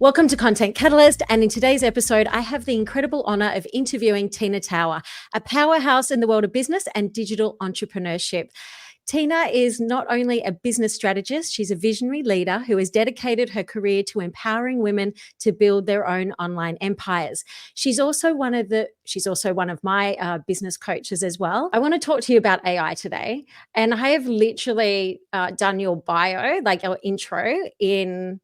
Welcome to Content Catalyst, and in today's episode, I have the incredible honor of interviewing Tina Tower, a powerhouse in the world of business and digital entrepreneurship. Tina is not only a business strategist, she's a visionary leader who has dedicated her career to empowering women to build their own online empires. She's also one of my business coaches as well. I want to talk to you about AI today, and I have literally done your bio, like your intro in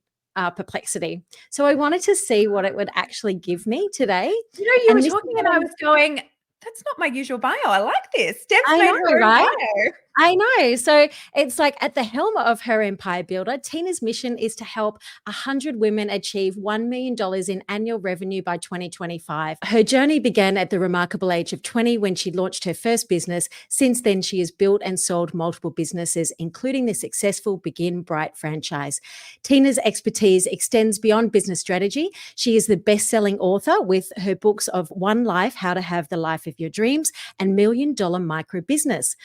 Perplexity. So I wanted to see what it would actually give me today. You And were this is talking what and I was going, that's not my usual bio. I like this. Deb's I made know, her own right? bio. I know. So it's like at the helm of her empire builder, Tina's mission is to help 100 women achieve $1 million in annual revenue by 2025. Her journey began at the remarkable age of 20 when she launched her first business. Since then, she has built and sold multiple businesses, including the successful Begin Bright franchise. Tina's expertise extends beyond business strategy. She is the best-selling author with her books of One Life, How to Have the Life of Your Dreams, and $1 Million Micro Business.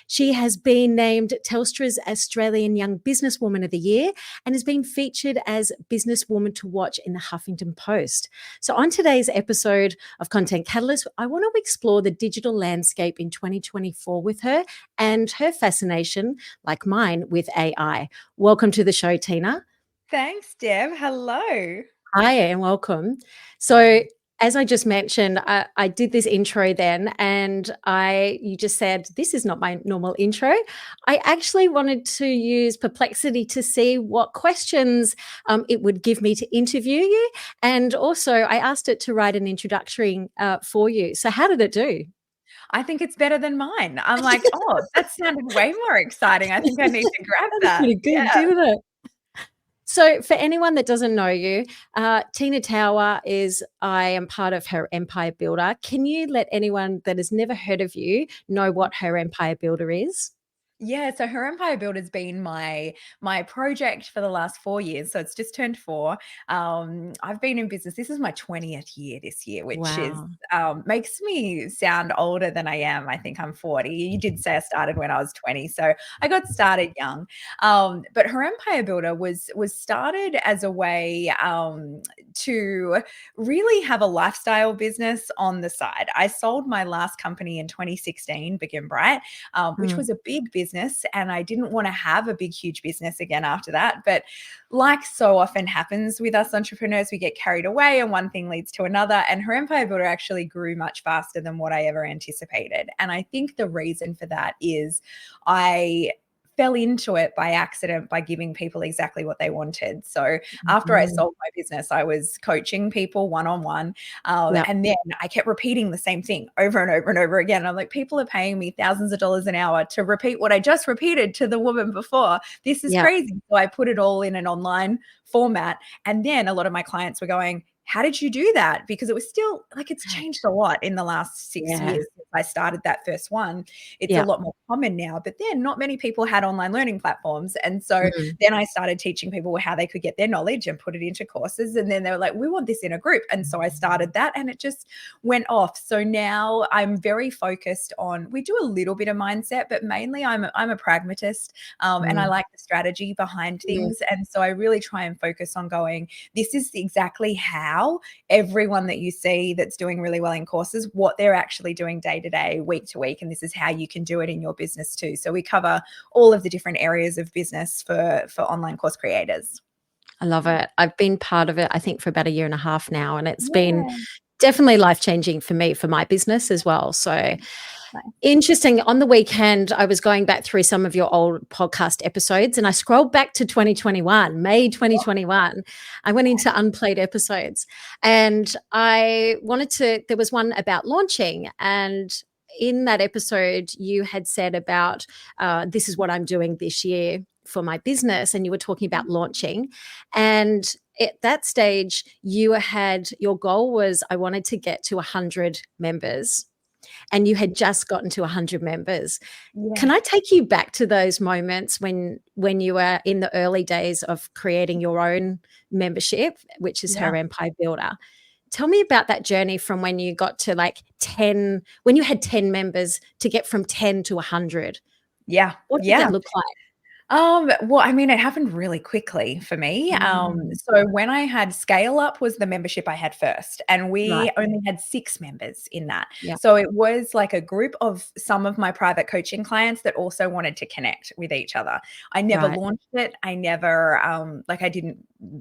She has been named Telstra's Australian Young Businesswoman of the Year and has been featured as Businesswoman to Watch in the Huffington Post. So on today's episode of Content Catalyst, I want to explore the digital landscape in 2024 with her and her fascination, like mine, with AI. Welcome to the show, Tina. Thanks, Deb. Hello. Hi, and welcome. So as I just mentioned, I did this intro then, and you just said, this is not my normal intro. I actually wanted to use Perplexity to see what questions it would give me to interview you. And also I asked it to write an introductory for you. So how did it do? I think it's better than mine. I'm like, oh, that sounded way more exciting. I think I need to grab That was that. pretty good, didn't it? So for anyone that doesn't know you, Tina Tower I am part of her Empire Builder. Can you let anyone that has never heard of you know what her Empire Builder is? Yeah, so her Empire Builder's been my project for the last 4 years, so it's just turned 4. I've been in business. This is my 20th year this year, which is Wow. makes me sound older than I am. I think I'm 40. You did say I started when I was 20, so I got started young. But her Empire Builder was started as a way to really have a lifestyle business on the side. I sold my last company in 2016, Begin Bright, which was a big business, and I didn't want to have a big, huge business again after that. But like so often happens with us entrepreneurs, we get carried away and one thing leads to another. And her Empire Builder actually grew much faster than what I ever anticipated. And I think the reason for that is I fell into it by accident by giving people exactly what they wanted. So after I sold my business, I was coaching people one-on-one. Yep. And then I kept repeating the same thing over and over and over again. I'm like, people are paying me thousands of dollars an hour to repeat what I just repeated to the woman before. This is Yep. crazy. So I put it all in an online format. And then a lot of my clients were going, how did you do that? Because it was still like, it's changed a lot in the last 6 Yeah. years since I started that first one. It's Yeah. a lot more common now, but then not many people had online learning platforms. And so then I started teaching people how they could get their knowledge and put it into courses. And then they were like, we want this in a group. And so I started that and it just went off. So now I'm very focused on, we do a little bit of mindset, but mainly I'm a pragmatist and I like the strategy behind things. And so I really try and focus on going, this is exactly how everyone that you see that's doing really well in courses, what they're actually doing day to day, week to week, and this is how you can do it in your business too. So we cover all of the different areas of business for online course creators. I love it. I've been part of it, I think, for about 1.5 years now, and it's been Yeah. definitely life-changing for me, for my business as well. So Nice. interesting. On the weekend, I was going back through some of your old podcast episodes and I scrolled back to 2021, May 2021. I went into unplayed episodes and there was one about launching, and in that episode you had said about this is what I'm doing this year for my business, and you were talking about launching. And at that stage your goal was, I wanted to get to 100 members, and you had just gotten to 100 members. Can I take you back to those moments when you were in the early days of creating your own membership, which is her Empire Builder? Tell me about that journey from when you got to like 10, when you had 10 members, to get from 10 to 100. Yeah. What did that look like? Well, I mean, it happened really quickly for me. Mm, So when I had Scale Up was the membership I had first, and right. we only had 6 members in that. Yeah. So it was like a group of some of my private coaching clients that also wanted to connect with each other. I never Right. launched it. I never, like I didn't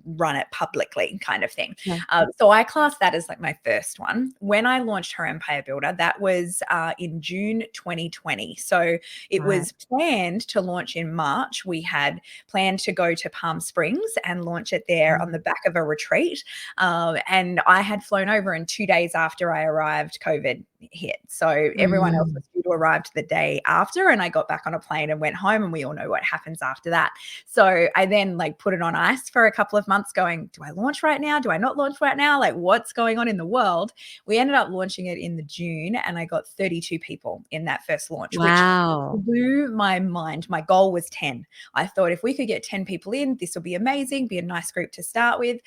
run it publicly kind of thing. Yeah. So I class that as like my first one. When I launched Her Empire Builder, that was in June 2020. So it Right. was planned to launch in March. We had planned to go to Palm Springs and launch it there on Mm. the back of a retreat. And I had flown over, and 2 days after I arrived, COVID hit. So everyone else Mm. was due to arrive the day after, and I got back on a plane and went home, and we all know what happens after that. So I then like put it on ice for a couple of months going, do I launch right now? Do I not launch right now? Like what's going on in the world? We ended up launching it in the June, and I got 32 people in that first launch, which Wow. blew my mind. My goal was 10. I thought if we could get 10 people in, this will be amazing, be a nice group to start with.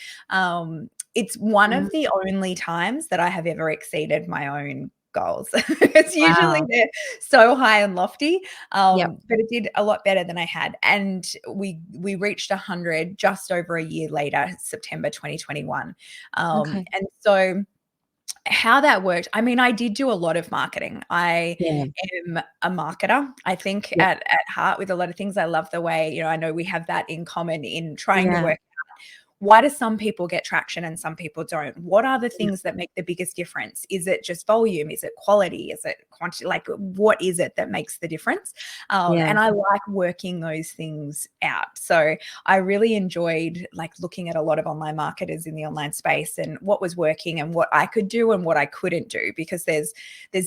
It's one Mm. of the only times that I have ever exceeded my own goals. It's usually Wow. they're so high and lofty, Yep. but it did a lot better than I had. And we reached 100 just over a year later, September 2021. Okay. And so how that worked, I mean, I did do a lot of marketing. I Yeah. am a marketer, I think, Yep. at heart with a lot of things. I love the way, I know we have that in common in trying to Yeah. work why do some people get traction and some people don't? What are the Yeah. things that make the biggest difference? Is it just volume? Is it quality? Is it quantity? Like, what is it that makes the difference? Yeah. And I like working those things out. So I really enjoyed like looking at a lot of online marketers in the online space and what was working and what I could do and what I couldn't do, because there's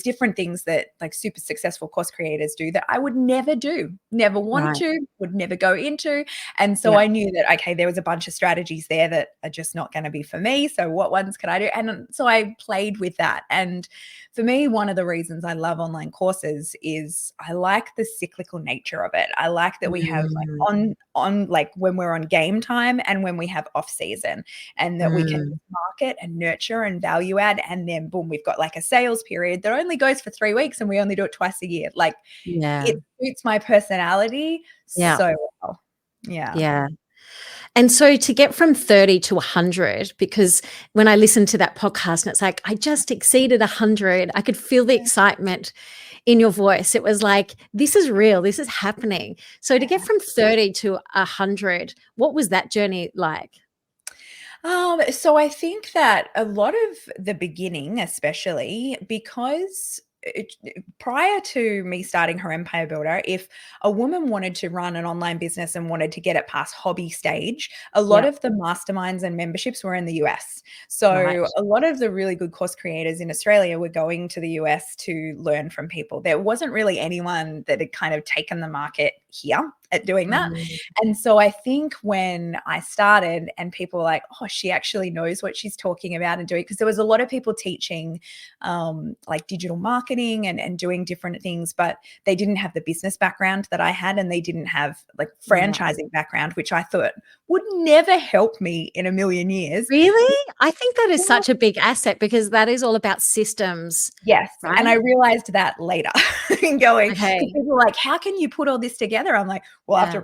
different things that like super successful course creators do that I would never do, never want Right. to, would never go into. And so Yeah. I knew that, okay, there was a bunch of strategies there that are just not going to be for me. So what ones can I do? And so I played with that. And for me, one of the reasons I love online courses is I like the cyclical nature of it. I like that we have like Mm. on like when we're on game time and when we have off season, and that we can Mm. market and nurture and value add, and then boom, we've got like a sales period that only goes for 3 weeks and we only do it twice a year. Like Yeah. it suits my personality Yeah. so well. Yeah. Yeah. And so to get from 30 to 100, because when I listened to that podcast and it's like, I just exceeded 100, I could feel the excitement in your voice. It was like, this is real, this is happening. So to get Yeah. from 30 to 100, what was that journey like? So I think that a lot of the beginning, especially because prior to me starting Her Empire Builder, if a woman wanted to run an online business and wanted to get it past hobby stage, a lot Yeah. of the masterminds and memberships were in the US. Right. So a lot of the really good course creators in Australia were going to the US to learn from people. There wasn't really anyone that had kind of taken the market here at doing that. Mm. And so I think when I started and people were like, oh, she actually knows what she's talking about and doing, because there was a lot of people teaching like digital marketing and doing different things, but they didn't have the business background that I had, and they didn't have like Yeah. franchising background, which I thought would never help me in a million years. Really? I think that is such a big asset because that is all about systems, Yes, and right? I realized that later in going, because Okay. people were like, "How can you put all this together?" I'm like, "Well, Yeah.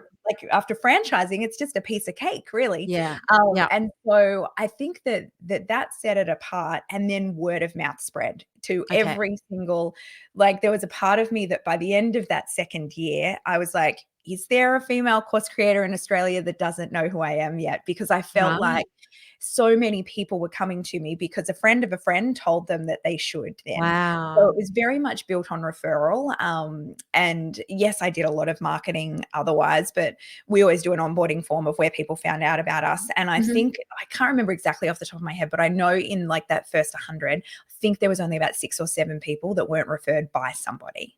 after franchising, it's just a piece of cake, really." Yeah. Yeah. And so I think that set it apart, and then word of mouth spread to Okay. every single like, there was a part of me that by the end of that second year, I was like, "Is there a female course creator in Australia that doesn't know who I am yet?" Because I felt Right. like so many people were coming to me because a friend of a friend told them that they should then. So it Wow. was very much built on referral. And yes, I did a lot of marketing otherwise, but we always do an onboarding form of where people found out about us. And I Mhm. think, I can't remember exactly off the top of my head, but I know in like that first 100, I think there was only about 6 or 7 people that weren't referred by somebody.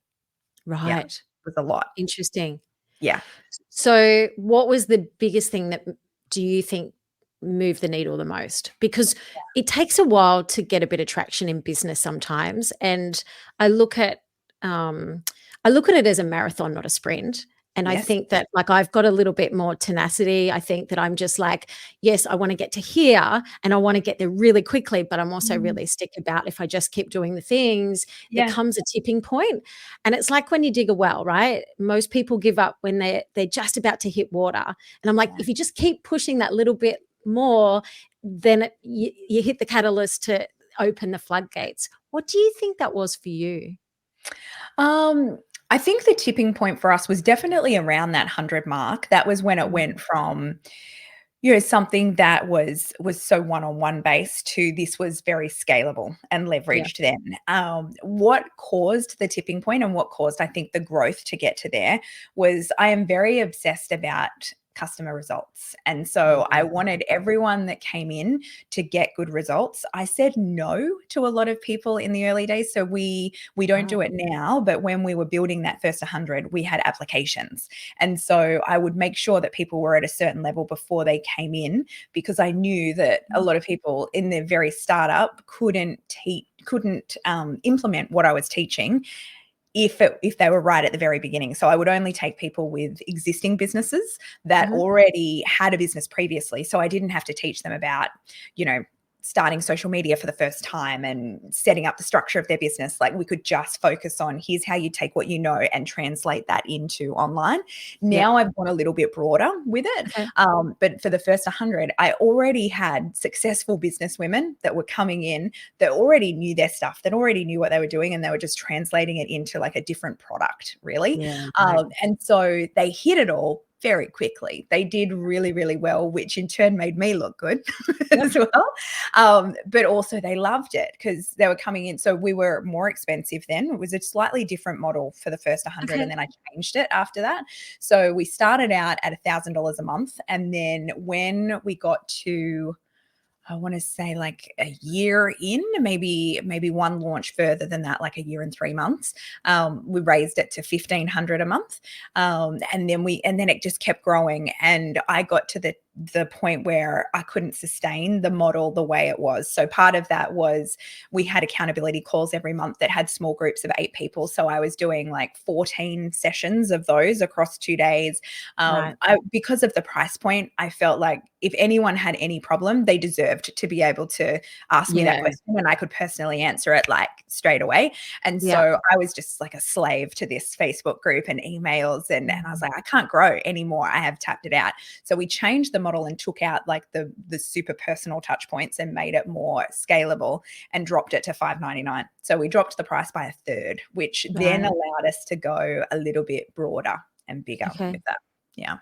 Yeah, it Right. was a lot. Interesting. Yeah. So, what was the biggest thing that do you think moved the needle the most? Because it takes a while to get a bit of traction in business sometimes, and I look at um, I look at it as a marathon, not a sprint. And I Yes. think that like I've got a little bit more tenacity. I think that I'm just like, yes, I want to get to here and I want to get there really quickly, but I'm also Mm. realistic about if I just keep doing the things, there Yeah. comes a tipping point. And it's like when you dig a well, right? Most people give up when they're just about to hit water. And I'm like, Yeah. if you just keep pushing that little bit more, then you hit the catalyst to open the floodgates. What do you think that was for you? Um, I think the tipping point for us was definitely around that 100 mark. That was when it Mm, went from, something that was so one-on-one based to this was very scalable and yeah. leveraged then. What caused the tipping point and what caused, I think, the growth to get to there was I am very obsessed about customer results. And so I Mm, wanted everyone that came in to get good results. I said no to a lot of people in the early days. So we don't do wow. it now, but when we were building that first 100, we had applications. And so I would make sure that people were at a certain level before they came in because I knew that a lot of people in their very startup couldn't implement what I was teaching if they were right at the very beginning. So I would only take people with existing businesses that Mhm. already had a business previously. So I didn't have to teach them about, you know, starting social media for the first time and setting up the structure of their business. Like we could just focus on here's how you take what you know and translate that into online. Yeah. Now I've gone a little bit broader with it. Okay. But for the first 100, I already had successful business women that were coming in that already knew their stuff, that already knew what they were doing, and they were just translating it into like a different product, really. Yeah, right. And so they hit it all very quickly. They did really, really well, which in turn made me look good Yep. as well. But also they loved it because they were coming in. So we were more expensive then. It was a slightly different model for the first 100, and Okay. then I changed it after that. So we started out at $1,000 a month, and then when we got to I want to say like a year in, maybe one launch further than that, like a year and 3 months. We raised it to 1,500 a month, and then it just kept growing. And I got to the point where I couldn't sustain the model the way it was. So part of that was we had accountability calls every month that had small groups of 8 people. So I was doing like 14 sessions of those across 2 days. Right. Because of the price point, I felt like if anyone had any problem, they deserved to be able to ask me that Yeah. question and I could personally answer it like straight away. And Yeah. so I was just like a slave to this Facebook group and emails. And I was Mm. like, I can't grow anymore. I have tapped it out. So we changed the model and took out like the super personal touch points and made it more scalable and dropped it to $5.99. So we dropped the price by a third, which then Right. allowed us to go a little bit broader and bigger Okay. with that. Yeah.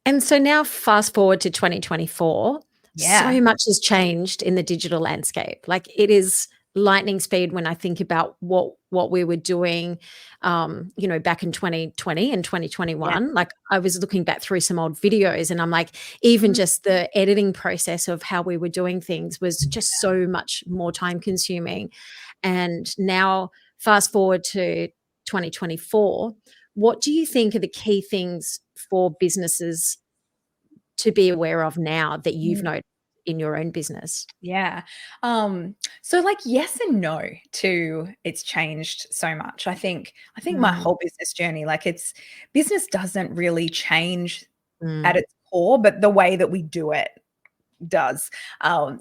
And so now fast forward to 2024, Yeah. so much has changed in the digital landscape. Like it is lightning speed when I think about what we were doing, back in 2020 and Yeah. 2021. Like I was looking back through some old videos and I'm like, even Mhm. just the editing process of how we were doing things was just so much more time consuming. And now fast forward to 2024, what do you think are the key things for businesses to be aware of now that you've Mm. noticed in your own business? Yeah. So like yes and no to it's changed so much. I think my Mm, whole business journey, like it's business doesn't really change at mm, its core, but the way that we do it does.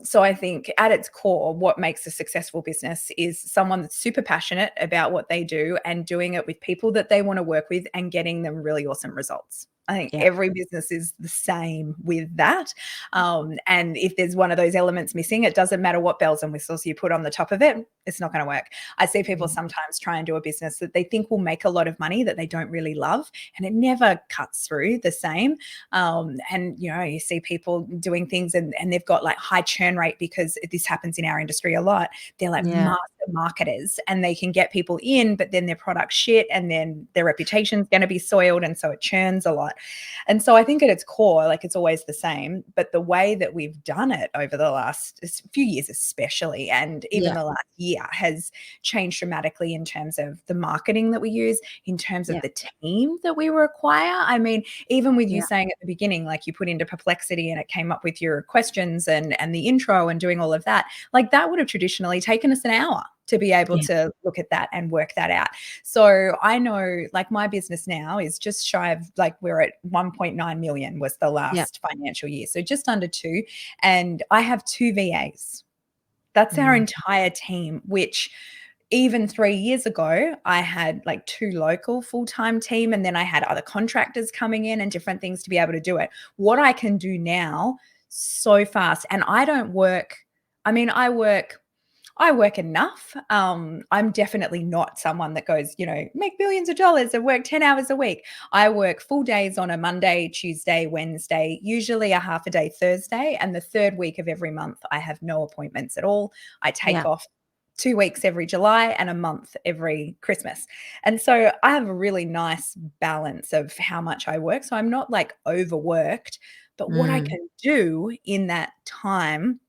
So I think at its core, what makes a successful business is someone that's super passionate about what they do and doing it with people that they want to work with and getting them really awesome results. I think yeah, every business is the same with that. And if there's one of those elements missing, it doesn't matter what bells and whistles you put on the top of it, it's not going to work. I see people mm, sometimes try and do a business that they think will make a lot of money that they don't really love, and it never cuts through the same. And you see people doing things and they've got like high churn rate because this happens in our industry a lot. They're like yeah, master marketers and they can get people in, but then their product's shit and then their reputation's going to be soiled. And so it churns a lot. And so I think at its core, like it's always the same, but the way that we've done it over the last few years, especially, and even yeah, the last year has changed dramatically in terms of the marketing that we use, in terms of yeah, the team that we require. I mean, even with you yeah, saying at the beginning, like you put into Perplexity and it came up with your questions and the intro and doing all of that, like that would have traditionally taken us an hour. to be able Yeah. to look at that and work that out. So I know like my business now is just shy of like we're at 1.9 million was the Yeah. last financial year. So just under 2. And I have 2 VAs. That's our Mm. entire team, which even 3 years ago, I had like 2 local full-time team, and then I had other contractors coming in and different things to be able to do it. What I can do now so fast, and I don't work, I mean, I work enough. I'm definitely not someone that goes, make millions of dollars and work 10 hours a week. I work full days on a Monday, Tuesday, Wednesday, usually a half a day Thursday. And the third week of every month, I have no appointments at all. I take Yeah. off 2 weeks every July and a month every Christmas. And so I have a really nice balance of how much I work. So I'm not like overworked, but what I Mm. can do in that time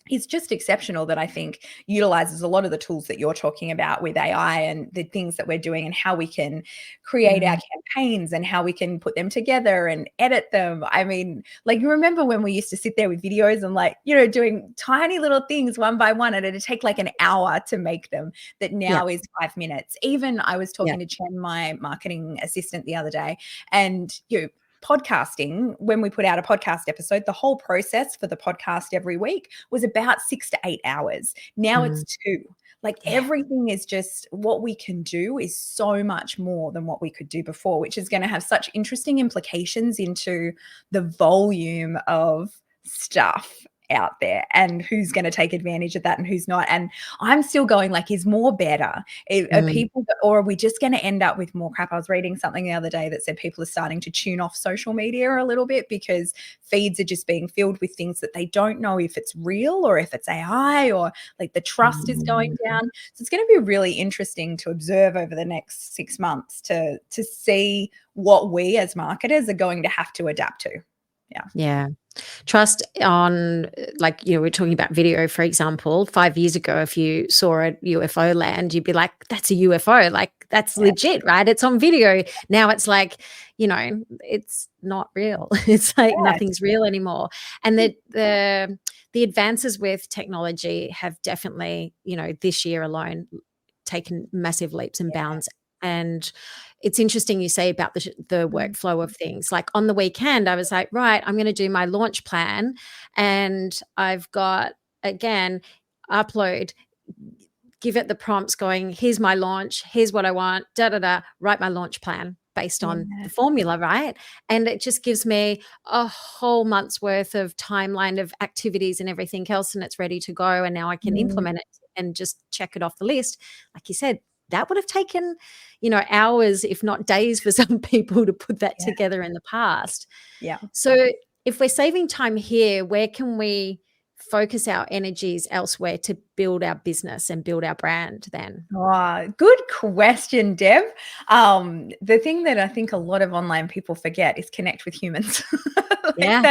is just exceptional, that I think utilizes a lot of the tools that you're talking about with AI and the things that we're doing and how we can create our Mm. campaigns and how we can put them together and edit them. I mean, like, you remember when we used to sit there with videos and like, doing tiny little things one by one, and it'd take like an hour to make them, that Yeah. now is 5 minutes. Even I was Yeah. talking to Chen, my marketing assistant, the other day, and podcasting, when we put out a podcast episode, the whole process for the podcast every week was about 6 to 8 hours. Now Mm. it's 2. Like, Yeah. everything is just, what we can do is so much more than what we could do before, which is going to have such interesting implications into the volume of stuff out there and who's going to take advantage of that and who's not. And I'm still going like, is more better? Are Mm. people, or are we just going to end up with more crap? I was reading something the other day that said people are starting to tune off social media a little bit because feeds are just being filled with things that they don't know if it's real or if it's AI, or like the trust is going Mm. down. So it's going to be really interesting to observe over the next 6 months to see what we as marketers are going to have to adapt to. Yeah. Yeah. Trust on, like, we're talking about video, for example. 5 years ago, if you saw a UFO land, you'd be like, that's a UFO. Like, that's Yeah. legit, right? It's on video. Now it's like, it's not real. It's like Yes. nothing's real anymore. And the advances with technology have definitely, this year alone taken massive leaps and Yeah. bounds. And it's interesting you say about the Mm. workflow of things. Like on the weekend, I was like, right, I'm going to do my launch plan. And I've got, again, upload, give it the prompts going, here's my launch, here's what I want, write my launch plan based on Yeah. the formula, right? And it just gives me a whole month's worth of timeline of activities and everything else, and it's ready to go. And now I can Mm. implement it and just check it off the list. Like you said, that would have taken, hours, if not days, for some people to put that Yeah. together in the past. Yeah. So if we're saving time here, where can we focus our energies elsewhere to build our business and build our brand then? Oh, good question, Deb. The thing that I think a lot of online people forget is connect with humans. Like, Yeah.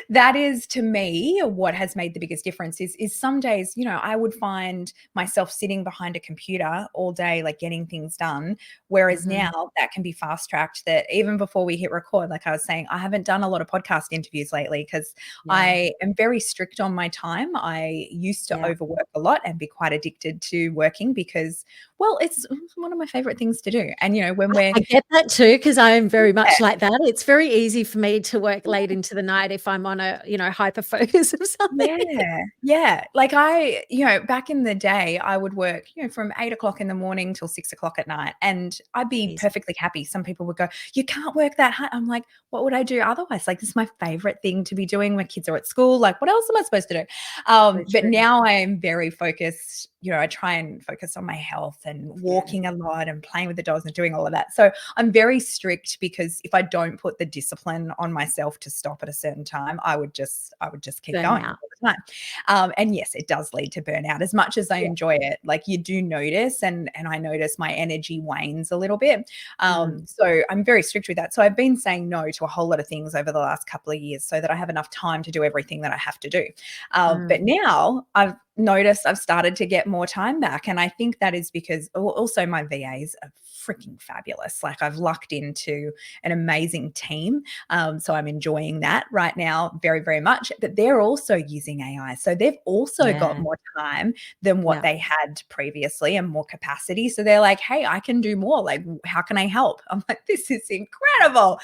that is to me what has made the biggest difference. Is some days, I would find myself sitting behind a computer all day, like getting things done. Whereas Mhm. now that can be fast tracked. That even before we hit record, like I was saying, I haven't done a lot of podcast interviews lately because Yeah. I am very strict on my time. I used to Yeah. overwork a lot and be quite addicted to working because, well, it's one of my favorite things to do. And, when we're I get that too, because I am very much like that. It's very easy for me to work late into the night if I'm on a, hyper focus of something. yeah, yeah. Like back in the day, I would work, from 8 o'clock in the morning till 6 o'clock at night, and I'd be Easy. perfectly happy. Some people would go, "You can't work that hard." I'm like, "What would I do otherwise?" Like, this is my favorite thing to be doing when kids are at school. Like, what else am I supposed to do? So But true. now I am very focused. I try and focus on my health and Yeah. walking a lot and playing with the dogs and doing all of that. So I'm very strict, because if I don't put the discipline on myself to stop at a certain time, I would just keep Burn going out. all the time. And yes, it does lead to burnout. As much as I Yeah. enjoy it, like, you do notice, and I notice my energy wanes a little bit. Mm. So I'm very strict with that. So I've been saying no to a whole lot of things over the last couple of years so that I have enough time to do everything that I have to do. But Mm. now I've noticed I've started to get more time back. And I think that is because also my VAs are freaking fabulous. Like, I've lucked into an amazing team. So I'm enjoying that right now very, very much. But they're also using using AI. So they've also got Yeah. more time than what Yeah. they had previously and more capacity. So they're like, hey, I can do more. Like, how can I help? I'm like, this is incredible.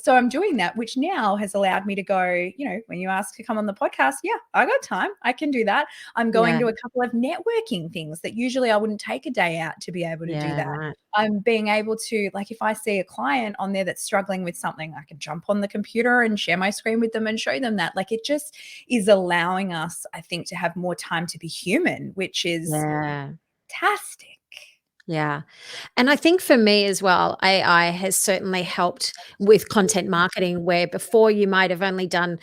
So I'm doing that, which now has allowed me to go, when you ask to come on the podcast, yeah, I got time. I can do that. I'm going Yeah. to a couple of networking things that usually I wouldn't take a day out to be able to do Yeah. that. Right. I'm being able to, like, if I see a client on there that's struggling with something, I can jump on the computer and share my screen with them and show them that. Like, it just is allowing us, I think, to have more time to be human, which is Yeah. fantastic. Yeah. And I think for me as well, AI has certainly helped with content marketing, where before you might have only done,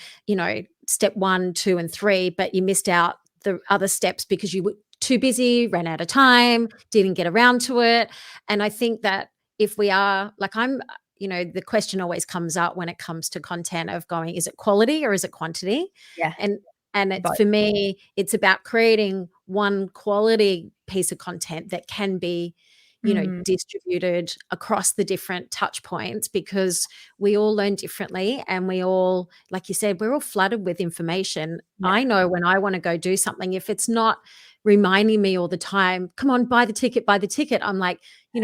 step 1, 2, and 3, but you missed out the other steps because you were too busy, ran out of time, didn't get around to it. And I think that if we are like, the question always comes up when it comes to content of going, is it quality or is it quantity? Yeah. And it's, But for me, it's about creating one quality piece of content that can be distributed across the different touch points, because we all learn differently, and we all, like you said, we're all flooded with information. yeah. I know when I want to go do something, if it's not reminding me all the time, come on, buy the ticket, I'm like,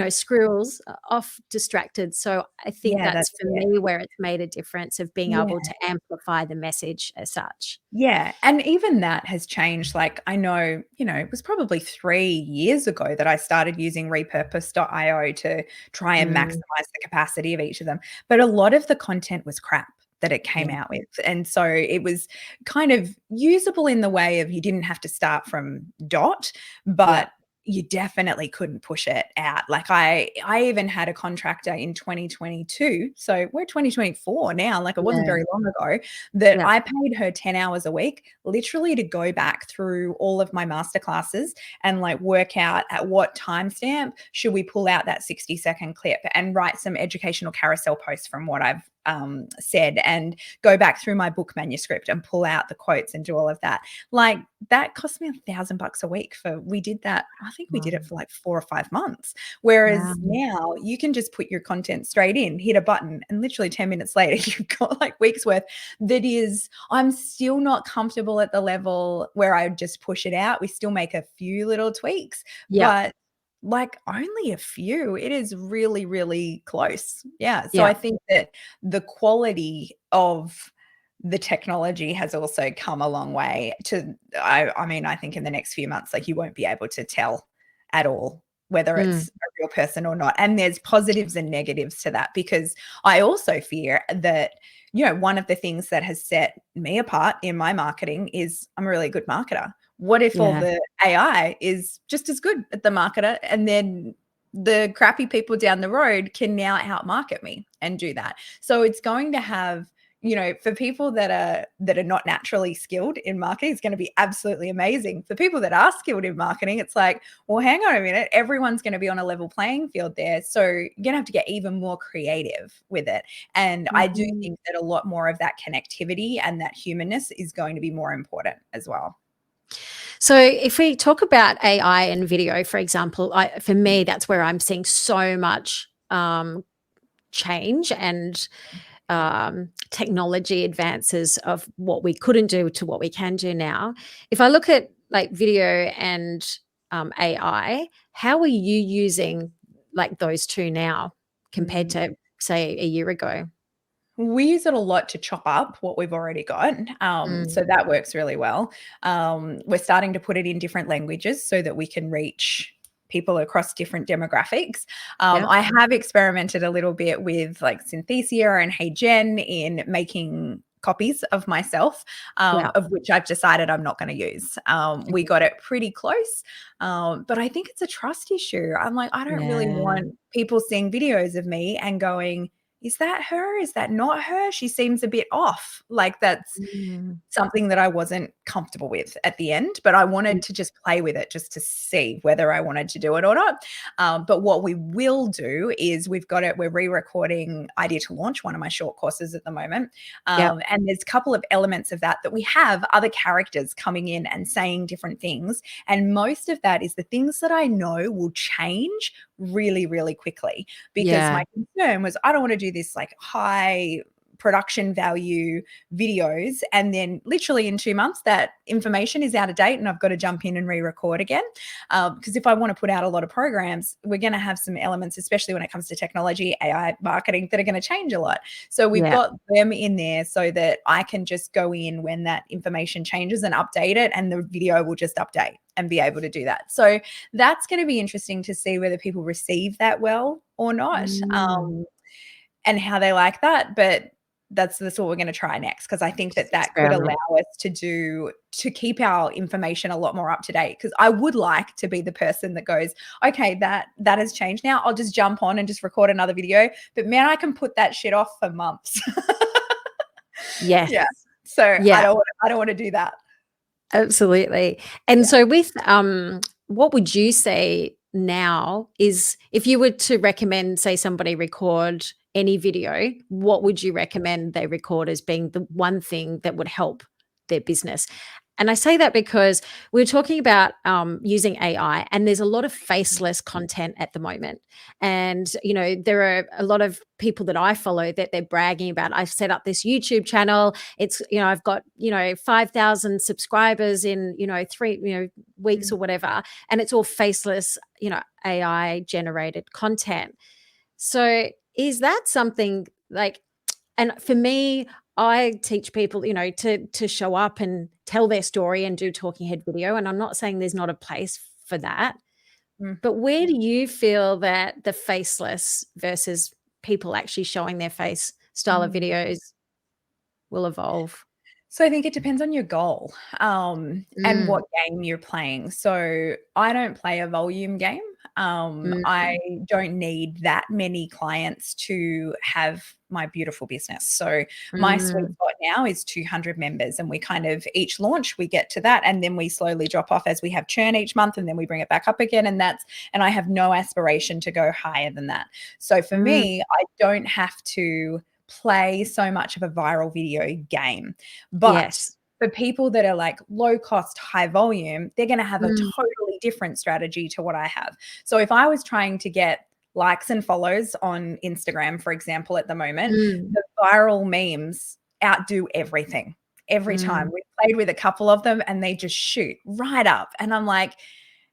squirrels off, distracted. So I think Yeah, that's that's for it. me where it's made a difference of being Yeah. able to amplify the message as such. Yeah, and even that has changed. Like, I know, it was probably 3 years ago that I started using repurpose.io to try and maximize Mm, the capacity of each of them, but a lot of the content was crap that it came yeah, out with, and so it was kind of usable in the way of you didn't have to start from dot, yeah, but you definitely couldn't push it out. Like, I even had a contractor in 2022, so we're 2024 now, like, it wasn't yeah, very long ago, that yeah, I paid her 10 hours a week literally to go back through all of my masterclasses and, like, work out at what timestamp should we pull out that 60-second clip and write some educational carousel posts from what I've said, and go back through my book manuscript and pull out the quotes and do all of that. Like, that cost me $1,000 a week we did that. I think we did wow, it for like 4 or 5 months. wow, Whereas now you can just put your content straight in, hit a button, and literally 10 minutes later, you've got like weeks worth. I'm still not comfortable at the level where I just push it out. We still make a few little tweaks, yeah, but like only a few. It is really, really close. Yeah. So yeah, I think that the quality of the technology has also come a long way to I mean, I think in the next few months, like, you won't be able to tell at all whether mm, it's a real person or not. And there's positives and negatives to that, because I also fear that, one of the things that has set me apart in my marketing is I'm a really good marketer. What if all yeah, the AI is just as good at the marketer, and then the crappy people down the road can now outmarket me and do that? So it's going to have, for people that are not naturally skilled in marketing, it's going to be absolutely amazing. For people that are skilled in marketing, it's like, well, hang on a minute, everyone's going to be on a level playing field there. So you're going to have to get even more creative with it. And I do mhm. think that a lot more of that connectivity and that humanness is going to be more important as well. So if we talk about AI and video, for example, for me, that's where I'm seeing so much change and technology advances of what we couldn't do to what we can do now. If I look at like video and AI, how are you using like those two now compared Mm. to say a year ago? We use it a lot to chop up what we've already got. Mm, So that works really well. We're starting to put it in different languages so that we can reach people across different demographics. yeah, I have experimented a little bit with like Synthesia and Hey Gen in making copies of myself, yeah, of which I've decided I'm not going to use. We got it pretty close, but I think it's a trust issue. I'm like, I don't really yeah. want people seeing videos of me and going, is that her? Is that not her? She seems a bit off. Like, that's Mm, something that I wasn't comfortable with at the end, but I mm, wanted to just play with it just to see whether I wanted to do it or not. But what we will do is we're re-recording Idea to Launch, one of my short courses at the moment. yep, And there's a couple of elements of that we have other characters coming in and saying different things. And most of that is the things that I know will change really, really quickly, because yeah, my concern was I don't want to do this like high production value videos, and then literally in 2 months that information is out of date and I've got to jump in and re-record again. Because if I want to put out a lot of programs, we're going to have some elements, especially when it comes to technology, AI, marketing, that are going to change a lot. So we've got them in there so that I can just go in when that information changes and update it, and the video will just update and be able to do that. So that's going to be interesting to see whether people receive that well or not, and how they like that. But that's what we're going to try next, because I think that could allow us to keep our information a lot more up to date. Because I would like to be the person that goes, okay, that has changed now. I'll just jump on and just record another video. But man, I can put that shit off for months. Yes. Yeah. So I don't want to do that. Absolutely. And so with what would you say now is, if you were to recommend, say, somebody record any video, what would you recommend they record as being the one thing that would help their business? And I say that because we're talking about using AI, and there's a lot of faceless content at the moment. And, you know, there are a lot of people that I follow that they're bragging about, I've set up this YouTube channel. It's, you know, I've got, 5,000 subscribers in, 3, weeks or whatever. And it's all faceless, AI generated content. So is that something like, and for me, I teach people, to show up and tell their story and do talking head video. And I'm not saying there's not a place for that, but where do you feel that the faceless versus people actually showing their face style of videos will evolve? So I think it depends on your goal, and what game you're playing. So I don't play a volume game. I don't need that many clients to have my beautiful business. So my sweet spot now is 200 members, and we kind of each launch, we get to that, and then we slowly drop off as we have churn each month, and then we bring it back up again. And I have no aspiration to go higher than that. So for me, I don't have to play so much of a viral video game. But for people that are like low cost, high volume, they're going to have a totally different strategy to what I have. So if I was trying to get likes and follows on Instagram, for example, at the moment, the viral memes outdo everything every time. We played with a couple of them and they just shoot right up. And I'm like,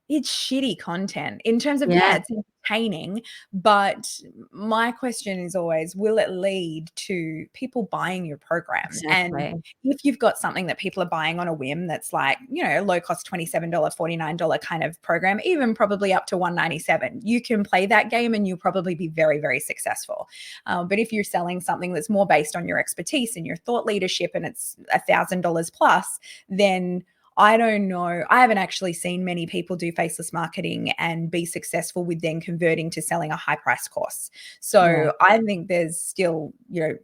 it's shitty content in terms of, it's entertaining, but my question is always, will it lead to people buying your program? Exactly. And if you've got something that people are buying on a whim that's like, low cost $27, $49 kind of program, even probably up to $197, you can play that game and you'll probably be very, very successful. But if you're selling something that's more based on your expertise and your thought leadership and it's $1,000 plus, then I don't know. I haven't actually seen many people do faceless marketing and be successful with then converting to selling a high price course. So I think there's still,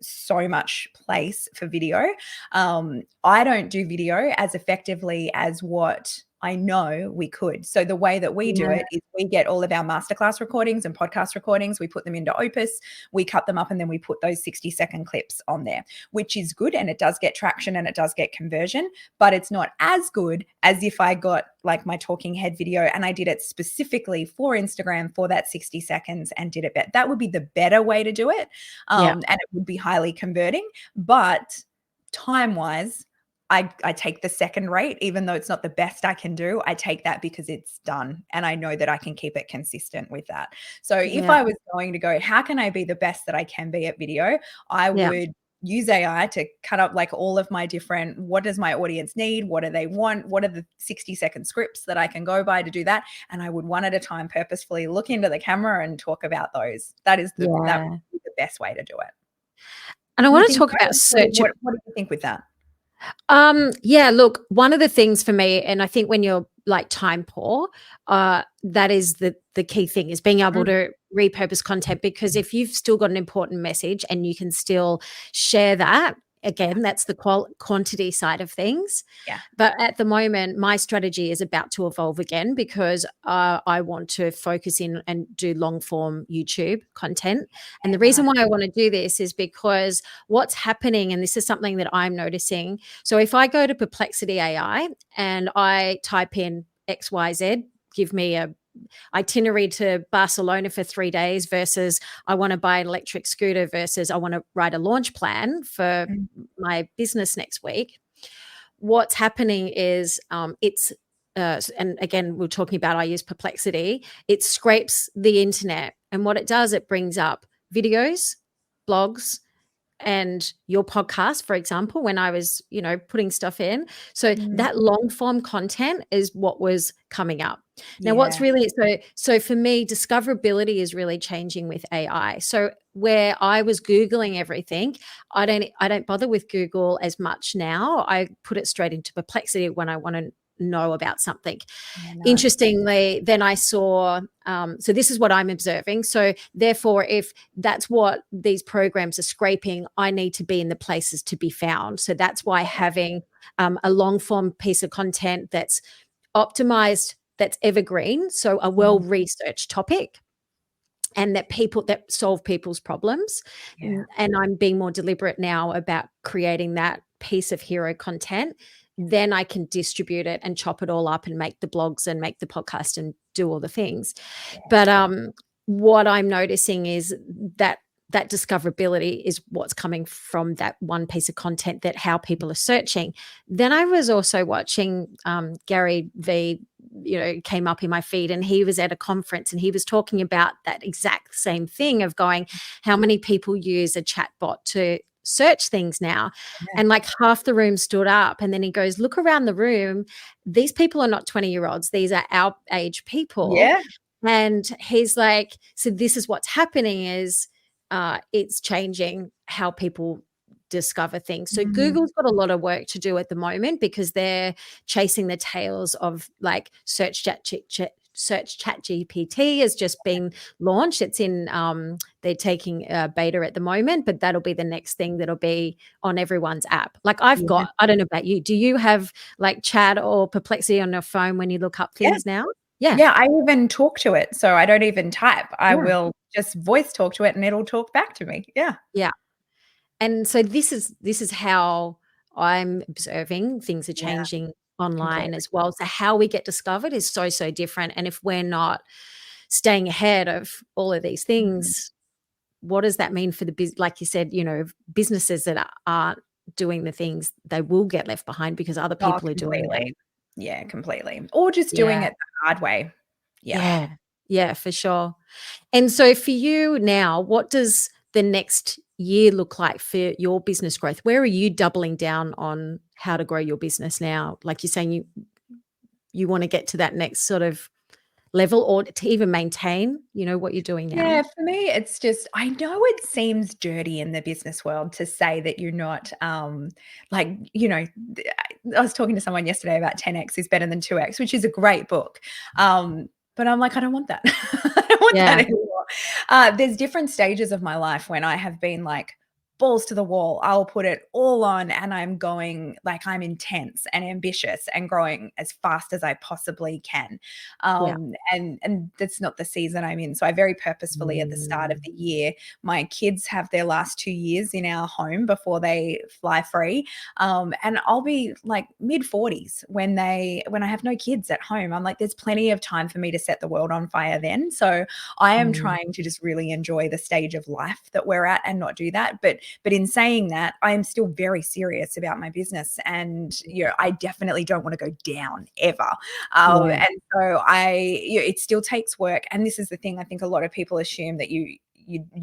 so much place for video. I don't do video as effectively as what I know we could. So the way that we do it is we get all of our masterclass recordings and podcast recordings, we put them into Opus, we cut them up, and then we put those 60-second clips on there, which is good. And it does get traction and it does get conversion, but it's not as good as if I got like my talking head video and I did it specifically for Instagram for that 60 seconds and did it better. That would be the better way to do it. And it would be highly converting, but time-wise, I take the second rate, even though it's not the best I can do. I take that because it's done and I know that I can keep it consistent with that. So if I was going to go, how can I be the best that I can be at video? I would use AI to cut up like all of my different, what does my audience need? What do they want? What are the 60-second scripts that I can go by to do that? And I would one at a time purposefully look into the camera and talk about those. That would be the best way to do it. And I want to talk about search. What do you think with that? Look, one of the things for me, and I think when you're like time poor, that is the key thing, is being able to repurpose content, because if you've still got an important message and you can still share that, again, that's the quantity side of things. Yeah. But at the moment, my strategy is about to evolve again, because I want to focus in and do long form YouTube content. And the reason why I want to do this is because what's happening, and this is something that I'm noticing. So if I go to Perplexity AI and I type in XYZ, give me a itinerary to Barcelona for 3 days versus I want to buy an electric scooter versus I want to write a launch plan for my business next week. What's happening is it's and again, we're talking about, I use Perplexity. It scrapes the internet, and what it does, it brings up videos, blogs, and your podcast, for example, when I was, putting stuff in. So that long form content is what was coming up. Now, what's really, so for me, discoverability is really changing with AI. So where I was Googling everything, I don't bother with Google as much now. I put it straight into Perplexity when I want to know about something. Nice. Interestingly, then I saw, so this is what I'm observing. So therefore, if that's what these programs are scraping, I need to be in the places to be found. So that's why having a long form piece of content that's optimized, that's evergreen, so a well-researched topic, and that solve people's problems. And I'm being more deliberate now about creating that piece of hero content. Then I can distribute it and chop it all up and make the blogs and make the podcast and do all the things. But what I'm noticing is that discoverability is what's coming from that one piece of content, that how people are searching. Then I was also watching Gary V, came up in my feed, and he was at a conference and he was talking about that exact same thing of going, how many people use a chatbot to search things now? And like half the room stood up, and then he goes, look around the room. These people are not 20-year-olds. These are our age people. And he's like, so this is what's happening is it's changing how people discover things. So Google's got a lot of work to do at the moment because they're chasing the tails of like Search ChatGPT has just been launched. It's in they're taking beta at the moment, but that'll be the next thing that'll be on everyone's app. Like I've got, I don't know about you, do you have like Chat or Perplexity on your phone when you look up things now? Yeah, I even talk to it. So I don't even type. I will just voice talk to it and it'll talk back to me. Yeah. And so this is how I'm observing things are changing online as well. So how we get discovered is so different. And if we're not staying ahead of all of these things, what does that mean for the like you said, businesses that aren't doing the things, they will get left behind because other people are doing it. Yeah, completely. Or just doing it the hard way. Yeah, for sure. And so for you now, what does the next year look like for your business growth? Where are you doubling down on how to grow your business now? Like you're saying, you want to get to that next sort of level, or to even maintain, what you're doing now? Yeah, for me, it's just, I know it seems dirty in the business world to say that you're not, like, I was talking to someone yesterday about 10X is better than 2X, which is a great book. But I'm like, I don't want that. I don't want that anymore. There's different stages of my life when I have been like, balls to the wall. I'll put it all on and I'm going like I'm intense and ambitious and growing as fast as I possibly can. And that's not the season I'm in. So I very purposefully at the start of the year, my kids have their last 2 years in our home before they fly free. And I'll be like mid-40s when I have no kids at home. I'm like, there's plenty of time for me to set the world on fire then. So I am trying to just really enjoy the stage of life that we're at and not do that. But in saying that, I am still very serious about my business, and I definitely don't want to go down ever. And so it still takes work. And this is the thing, I think a lot of people assume that you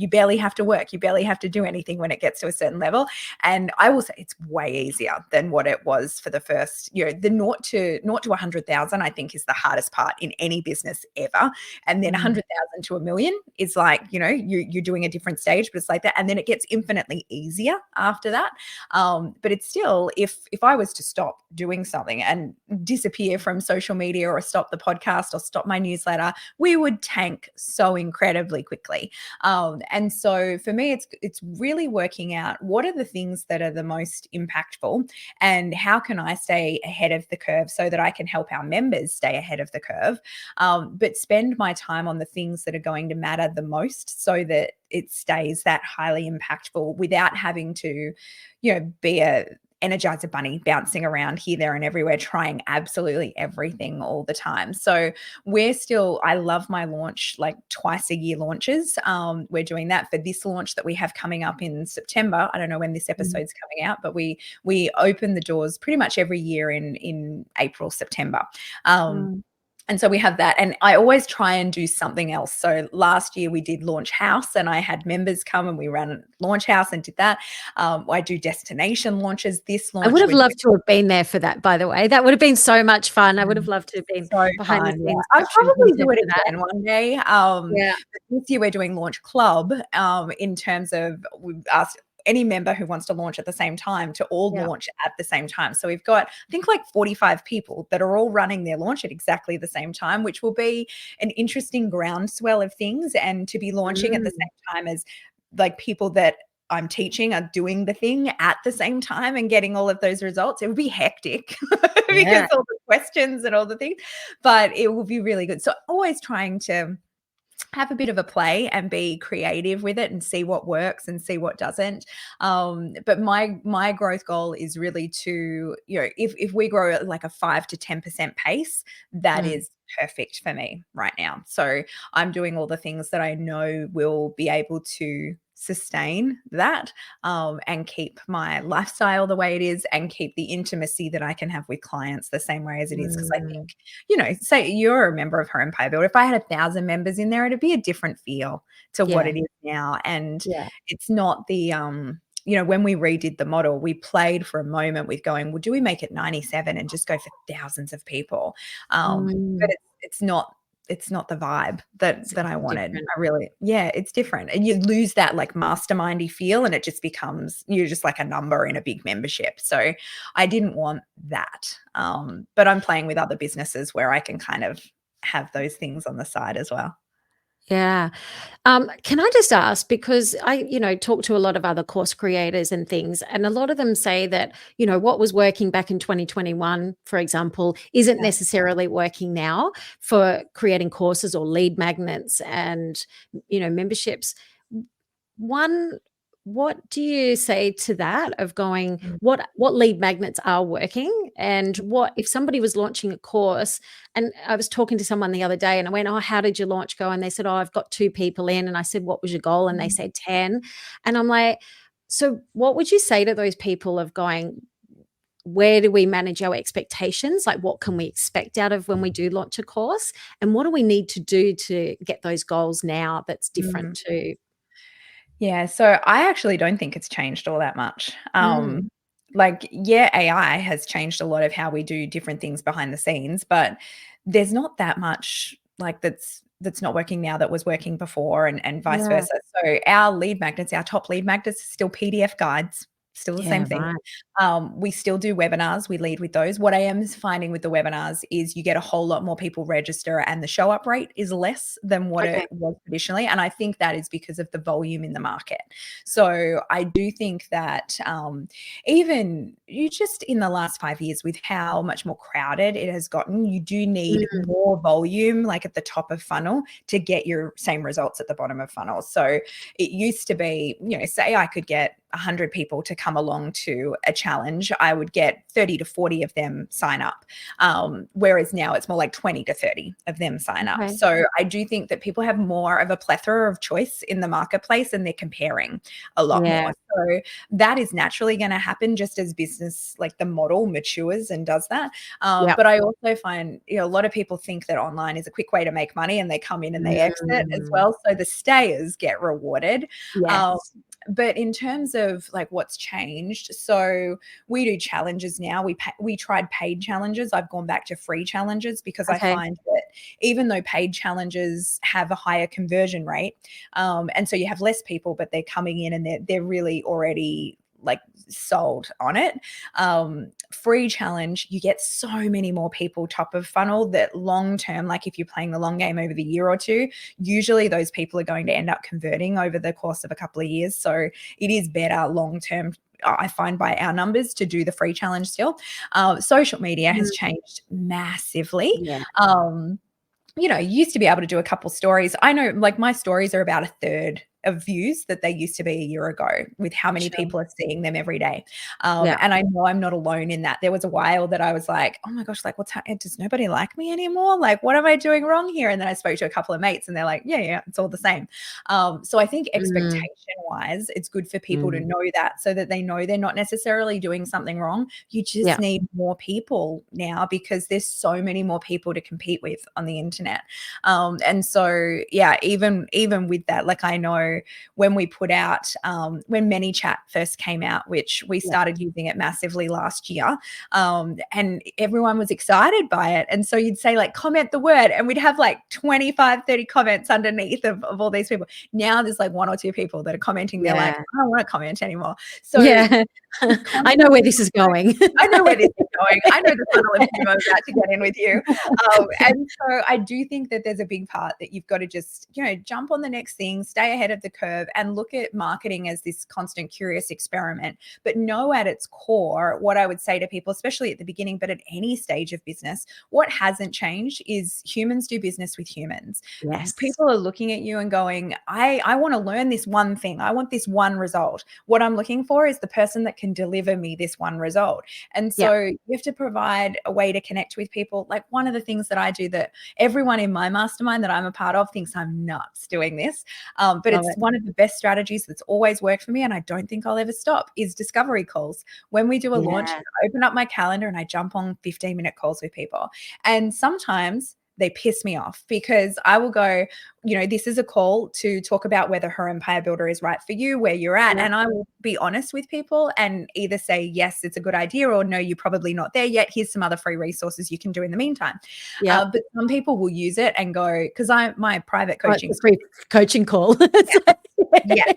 barely have to work, you barely have to do anything when it gets to a certain level. And I will say it's way easier than what it was for the first, the 0 to 100,000, I think is the hardest part in any business ever. And then 100,000 to 1 million is like, you're doing a different stage, but it's like that. And then it gets infinitely easier after that. But it's still, if I was to stop doing something and disappear from social media or stop the podcast or stop my newsletter, we would tank so incredibly quickly. And so for me, it's really working out what are the things that are the most impactful and how can I stay ahead of the curve so that I can help our members stay ahead of the curve, but spend my time on the things that are going to matter the most so that it stays that highly impactful without having to, be a Energizer Bunny bouncing around here, there, and everywhere, trying absolutely everything all the time. So I love my launch, like twice a year launches. We're doing that for this launch that we have coming up in September. I don't know when this episode's coming out, but we open the doors pretty much every year in April, September. And so we have that, and I always try and do something else. So last year we did Launch House, and I had members come and we ran Launch House and did that. I do destination launches. This launch, I would have loved to have been there for that, by the way. That would have been so much fun. I would have loved to have been so behind the fun. scenes I'll capturing probably do content it for that. again one day. Yeah. But this year we're doing Launch Club, in terms of we've asked any member who wants to launch at the same time to all launch at the same time. So we've got, I think, like 45 people that are all running their launch at exactly the same time, which will be an interesting groundswell of things, and to be launching at the same time as like people that I'm teaching are doing the thing at the same time and getting all of those results. It would be hectic because all the questions and all the things, but it will be really good. So always trying to have a bit of a play and be creative with it and see what works and see what doesn't. But my growth goal is really to, if we grow at like a 5 to 10% pace, that is perfect for me right now. So I'm doing all the things that I know will be able to sustain that, and keep my lifestyle the way it is, and keep the intimacy that I can have with clients the same way as it is. Because I think, say you're a member of Her Empire Builder, if I had 1,000 members in there, it'd be a different feel to what it is now. And it's not the when we redid the model, we played for a moment with going, well, do we make it 97 and just go for thousands of people? But it's not the vibe that I wanted. Different. It's different. And you lose that like mastermindy feel, and it just becomes, you're just like a number in a big membership. So I didn't want that. But I'm playing with other businesses where I can kind of have those things on the side as well. Yeah. Can I just ask, because I, talk to a lot of other course creators and things, and a lot of them say that, what was working back in 2021, for example, isn't necessarily working now for creating courses or lead magnets and, memberships. One, what do you say to that, of going, what lead magnets are working, and what if somebody was launching a course? And I was talking to someone the other day and I went, oh, how did your launch go? And they said, oh, I've got 2 people in. And I said, what was your goal? And they said 10. And I'm like, so what would you say to those people of going, where do we manage our expectations? Like, what can we expect out of when we do launch a course? And what do we need to do to get those goals now that's different too? Yeah, so I actually don't think it's changed all that much. AI has changed a lot of how we do different things behind the scenes, but there's not that much like that's not working now that was working before, and vice versa. So our lead magnets, our top lead magnets, are still PDF guides. Still the same thing. We still do webinars. We lead with those. What I am finding with the webinars is you get a whole lot more people register, and the show up rate is less than what it was traditionally. And I think that is because of the volume in the market. So I do think that even you just in the last 5 years, with how much more crowded it has gotten, you do need more volume, like at the top of funnel, to get your same results at the bottom of funnel. So it used to be, say I could get 100 people to come along to a challenge, I would get 30 to 40 of them sign up. Whereas now it's more like 20 to 30 of them sign up. So I do think that people have more of a plethora of choice in the marketplace, and they're comparing a lot more. So that is naturally going to happen just as business, like the model matures and does that. But I also find, a lot of people think that online is a quick way to make money, and they come in and they exit as well. So the stayers get rewarded. But in terms of like what's changed, so we do challenges now. We tried paid challenges. I've gone back to free challenges because I find that even though paid challenges have a higher conversion rate, and so you have less people, but they're coming in and they're really already like sold on it. Free challenge, you get so many more people top of funnel that long term, like if you're playing the long game over the year or two, usually those people are going to end up converting over the course of a couple of years. So it is better long term, I find, by our numbers, to do the free challenge still. Social media has changed massively. You used to be able to do a couple stories. I know like my stories are about a third of views that they used to be a year ago with how many Sure. people are seeing them every day. Yeah. And I know I'm not alone in that. There was a while that I was like, oh my gosh, like what's happening? Does nobody like me anymore? Like, what am I doing wrong here? And then I spoke to a couple of mates and they're like, yeah, it's all the same. So I think expectation wise, it's good for people to know that, so that they know they're not necessarily doing something wrong. You just Yeah. need more people now, because there's so many more people to compete with on the internet. And so, yeah, even with that, like I know when we put out, when ManyChat first came out, which we started using it massively last year, and everyone was excited by it. And so you'd say like, comment the word, and we'd have like 25, 30 comments underneath of all these people. Now there's like one or two people that are commenting. They're like, I don't want to comment anymore. So yeah. I know where this is going. I know where this is going. I know the funnel of humor about to get in with you. And so I do think that there's a big part that you've got to just, jump on the next thing, stay ahead of the curve, and look at marketing as this constant curious experiment. But know at its core, what I would say to people, especially at the beginning, but at any stage of business, what hasn't changed is humans do business with humans. Yes. People are looking at you and going, I want to learn this one thing. I want this one result. What I'm looking for is the person that can deliver me this one result. And so you have to provide a way to connect with people. Like one of the things that I do that everyone in my mastermind that I'm a part of thinks I'm nuts doing this. But it's one of the best strategies that's always worked for me, and I don't think I'll ever stop, is discovery calls. When we do a launch, I open up my calendar and I jump on 15-minute calls with people. And sometimes they piss me off, because I will go, this is a call to talk about whether Her Empire Builder is right for you, where you're at. And I will be honest with people and either say, yes, it's a good idea, or no, you're probably not there yet. Here's some other free resources you can do in the meantime. But some people will use it and go, because my private coaching. It's a free coaching call. Yeah.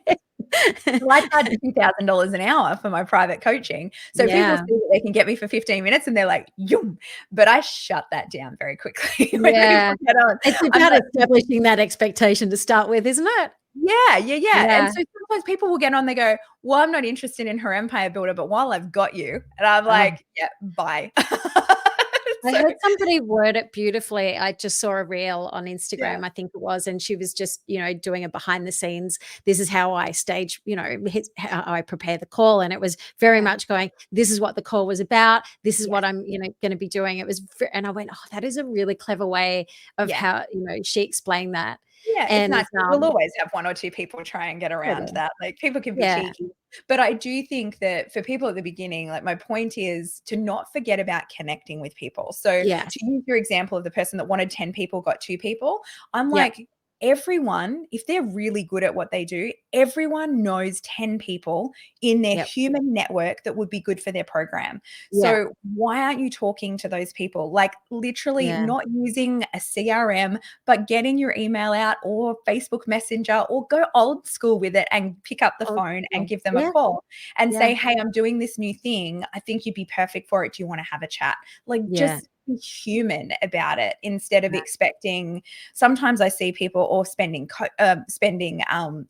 So I charge $2,000 an hour for my private coaching. So people see that they can get me for 15 minutes and they're like, yum. But I shut that down very quickly. It's about establishing that expectation to start with, isn't it? Yeah. And so sometimes people will get on, they go, well, I'm not interested in Her Empire Builder, but while I've got you. And I'm like, yeah, bye. I heard somebody word it beautifully. I just saw a reel on Instagram, I think it was, and she was just, doing a behind the scenes. This is how I stage, how I prepare the call. And it was very much going, this is what the call was about. This is what I'm, going to be doing. It was, and I went, oh, that is a really clever way of how, she explained that. Yeah, it's nice. We'll always have one or two people try and get around that. Like people can be cheeky. But I do think that for people at the beginning, like my point is to not forget about connecting with people. So to use your example of the person that wanted 10 people, got 2 people, I'm like, everyone, if they're really good at what they do, everyone knows 10 people in their human network that would be good for their program. So why aren't you talking to those people? Like literally not using a CRM, but getting your email out or Facebook Messenger, or go old school with it and pick up the phone and give them a call and say, hey, I'm doing this new thing. I think you'd be perfect for it. Do you want to have a chat? Like just be human about it, instead of expecting. Sometimes I see people or spending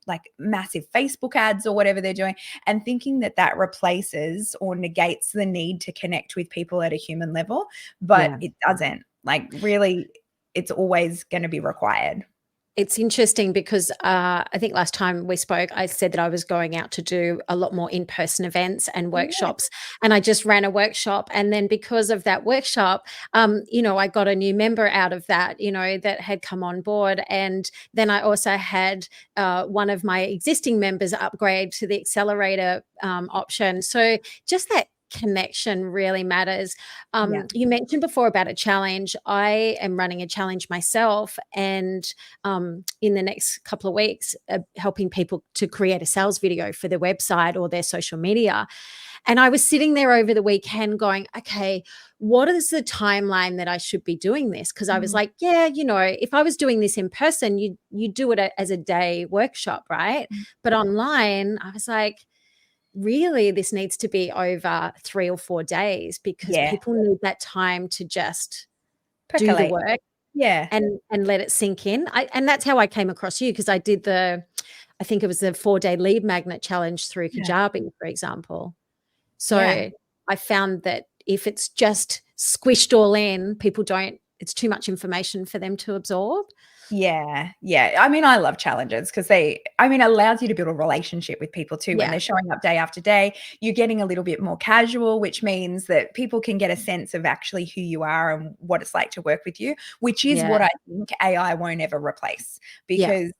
like massive Facebook ads or whatever they're doing, and thinking that replaces or negates the need to connect with people at a human level, but it doesn't. Like really, it's always going to be required. It's interesting because I think last time we spoke, I said that I was going out to do a lot more in-person events and workshops, and I just ran a workshop. And then because of that workshop, I got a new member out of that, that had come on board. And then I also had one of my existing members upgrade to the accelerator option. So just that connection really matters. You mentioned before about a challenge. I am running a challenge myself, and in the next couple of weeks, helping people to create a sales video for their website or their social media. And I was sitting there over the weekend going, okay, what is the timeline that I should be doing this? Because I was like, if I was doing this in person, you do it as a day workshop, right? But online, I was like, really, this needs to be over 3 or 4 days, because people need that time to just do the work and let it sink in. And that's how I came across you, because I did I think it was the 4-day lead magnet challenge through Kajabi, for example. So I found that if it's just squished all in, it's too much information for them to absorb. Yeah. Yeah. I mean, I love challenges because allows you to build a relationship with people too. When Yeah. they're showing up day after day, you're getting a little bit more casual, which means that people can get a sense of actually who you are and what it's like to work with you, which is Yeah. what I think AI won't ever replace. Yeah. Because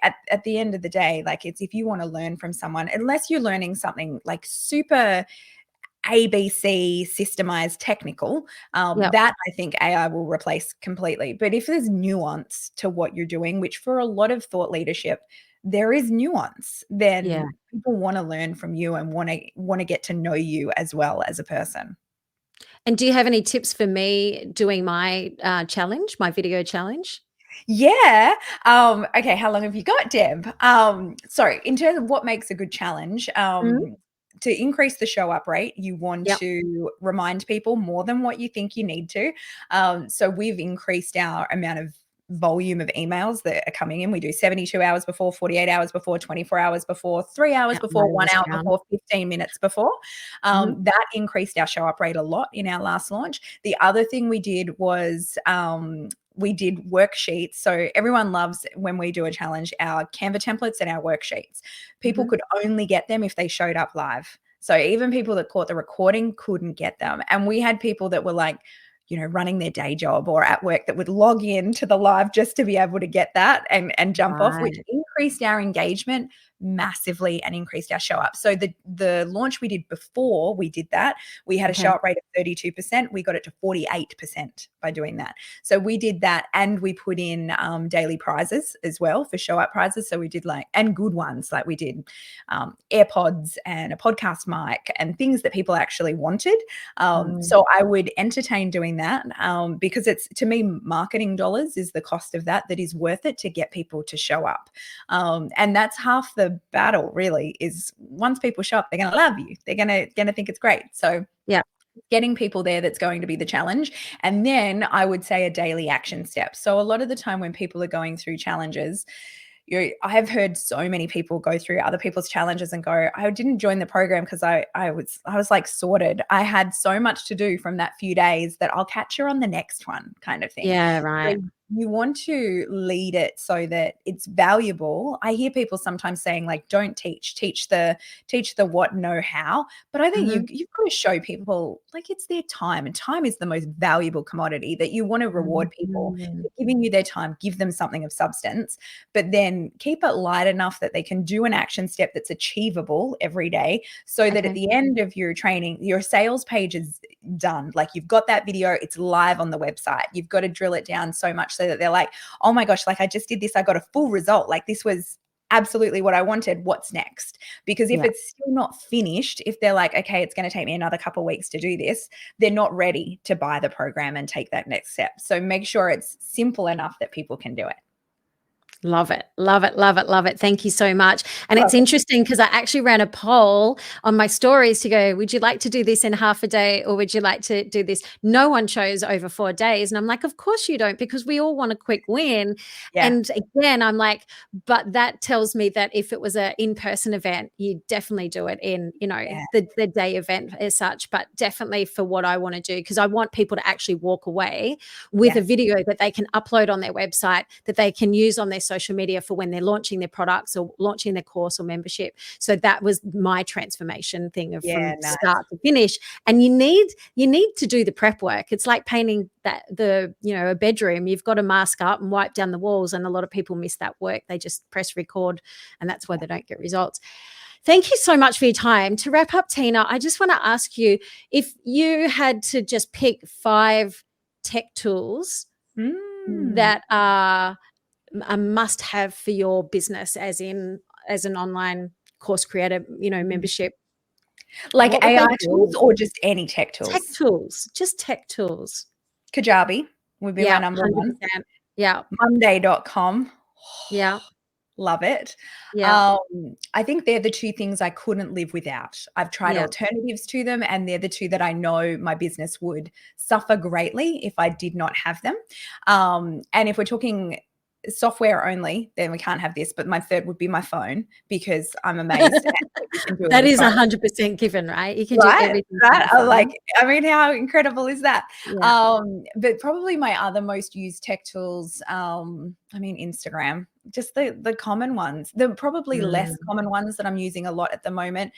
at the end of the day, like, it's, if you want to learn from someone, unless you're learning something like super ABC systemized technical, Yeah. that I think AI will replace completely. But if there's nuance to what you're doing, which for a lot of thought leadership, there is nuance, Yeah. then people want to learn from you and want to get to know you as well as a person. And do you have any tips for me doing my challenge, my video challenge? Yeah. Okay. How long have you got, Deb? So in terms of what makes a good challenge, Mhm. to increase the show up rate, you want Yep. to remind people more than what you think you need to. So we've increased our amount of volume of emails that are coming in. We do 72 hours before, 48 hours before, 24 hours before, 3 hours before, one Outrageous hour amount. before, 15 minutes before. Mhm. That increased our show up rate a lot in our last launch. The other thing we did was we did worksheets. So everyone loves when we do a challenge, our Canva templates and our worksheets. People Mhm. could only get them if they showed up live. So even people that caught the recording couldn't get them. And we had people that were like, running their day job or at work that would log in to the live just to be able to get that and jump off, which Right. increased our engagement massively and increased our show up. So the launch we did before we did that, we had a Okay. show up rate of 32%. We got it to 48% by doing that. So we did that, and we put in daily prizes as well for show up prizes. So we did and good ones, like we did AirPods and a podcast mic and things that people actually wanted. Mm. So I would entertain doing that because it's, to me, marketing dollars is the cost of that is worth it to get people to show up. And that's half the battle, really, is once people show up, they're going to love you. They're going to think it's great. So Yeah. getting people there, that's going to be the challenge. And then I would say a daily action step. So a lot of the time when people are going through challenges, I have heard so many people go through other people's challenges and go, I didn't join the program because I was like sorted. I had so much to do from that few days that I'll catch you on the next one, kind of thing. Yeah. So Right. you want to lead it so that it's valuable. I hear people sometimes saying, like, don't teach the what, know how. But I think Mhm. you've got to show people, like, it's their time, and time is the most valuable commodity that you want to reward people. Mhm. They're giving you their time, give them something of substance, but then keep it light enough that they can do an action step that's achievable every day, so that at Okay. the end of your training, your sales page is done. Like, you've got that video, it's live on the website. You've got to drill it down so much so that they're like, oh my gosh, like, I just did this, I got a full result. Like, this was absolutely what I wanted. What's next? Because if Yeah. it's still not finished, if they're like, okay, it's going to take me another couple of weeks to do this, they're not ready to buy the program and take that next step. So make sure it's simple enough that people can do it. Love it. Love it. Love it. Love it. Thank you so much. And it's Welcome. interesting because I actually ran a poll on my stories to go, would you like to do this in half a day or would you like to do this? No one chose over 4 days. And I'm like, of course you don't, because we all want a quick win. Yeah. And again, I'm like, but that tells me that if it was an in-person event, you definitely do it in, Yeah. the day event as such, but definitely for what I want to do, because I want people to actually walk away with Yeah. a video that they can upload on their website, that they can use on their social media for when they're launching their products or launching their course or membership. So that was my transformation thing of Yeah. from Nice. start to finish. And you need to do the prep work. It's like painting a bedroom. You've got to mask up and wipe down the walls. And a lot of people miss that work. They just press record, and that's why they don't get results. Thank you so much for your time. To wrap up, Tina, I just want to ask you, if you had to just pick 5 tech tools Mm. that are a must have for your business, as an online course creator, membership, Like what would they AI tools be? or just any tech Tech tools? tools, just tech tools. Kajabi would be my Yeah, number one. 100%. Yeah, Monday.com. yeah, Love it. yeah, I think they're the two things I couldn't live without. I've tried yeah, alternatives to them, and they're the two that I know my business would suffer greatly if I did not have them. And if we're talking software only, then we can't have this. But my third would be my phone, because I'm amazed at what you can do with That your is phone. 100% given, right? You can do Right, everything from right. your phone. I mean, how incredible is that? Yeah. But probably my other most used tech tools, I mean, Instagram, just the common ones. The probably less Mm. common ones that I'm using a lot at the moment,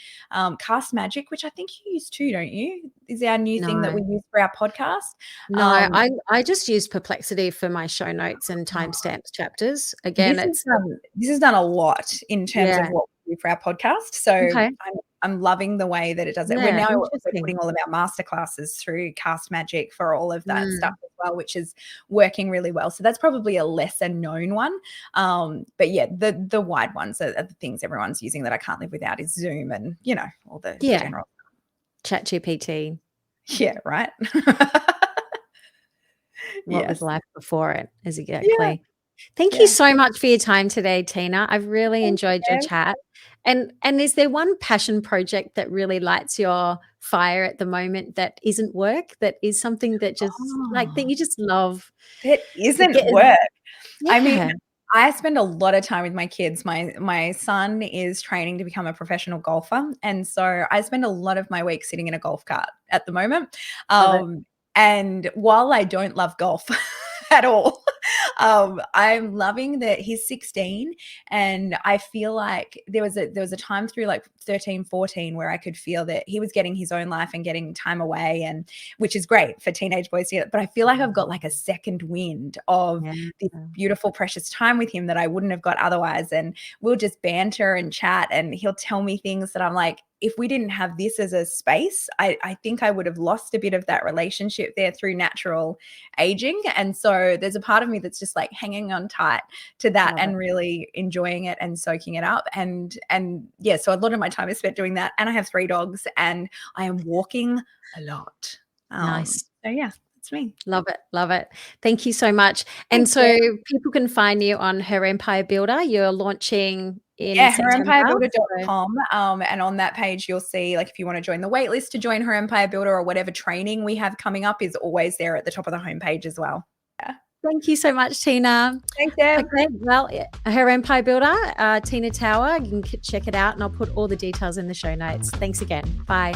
Cast Magic, which I think you use too, don't you? Is our new thing that No. we use for our podcast. No, Um, I just use Perplexity for my show notes and timestamps chapters. Again, This it's has done a lot in terms of yeah. what we do for our podcast. So Okay. I'm loving the way that it does it. Yeah, We're interesting. putting all of our masterclasses through Cast Magic for all of that stuff Mm. as well, which is working really well. So that's probably a lesser known one. But yeah, the wide ones are the things everyone's using that I can't live without is Zoom and, all the Yeah. general. ChatGPT. Yeah, right. What was Yes. life before it? Yeah, Exactly. Thank you yeah. so much for your time today, Tina. I've really Thank you, enjoyed your Deb. chat. And is there one passion project that really lights your fire at the moment that isn't work, that is something that just like that Oh, you just love? it You isn't get work. I mean, yeah. I spend a lot of time with my kids. My son is training to become a professional golfer, and so I spend a lot of my week sitting in a golf cart at the moment. Love it. And while I don't love golf at all, I'm loving that he's 16, and I feel like there was a time through like 13, 14 where I could feel that he was getting his own life and getting time away, and which is great for teenage boys to get. But I feel like I've got like a second wind of Yeah. this beautiful, precious time with him that I wouldn't have got otherwise. And we'll just banter and chat, and he'll tell me things that I'm like, if we didn't have this as a space, I think I would have lost a bit of that relationship there through natural aging. And so there's a part of me that's just like hanging on tight to that Love it. and really enjoying it and soaking it up. And yeah, so a lot of my time is spent doing that. And I have 3 dogs, and I am walking a lot. Nice. So yeah, that's me. Love it. Love it. Thank you so much. And Thanks, Deb. so people can find you on Her Empire Builder. You're launching in Yeah, September. So herempirebuilder.com, and on that page, you'll see, like, if you wanna join the wait list to join Her Empire Builder or whatever training we have coming up is always there at the top of the homepage as well. Yeah. thank you so much, Tina. Thanks, Deb. Okay, well, Her Empire Builder, Tina Tower. You can check it out, and I'll put all the details in the show notes. Thanks again. Bye.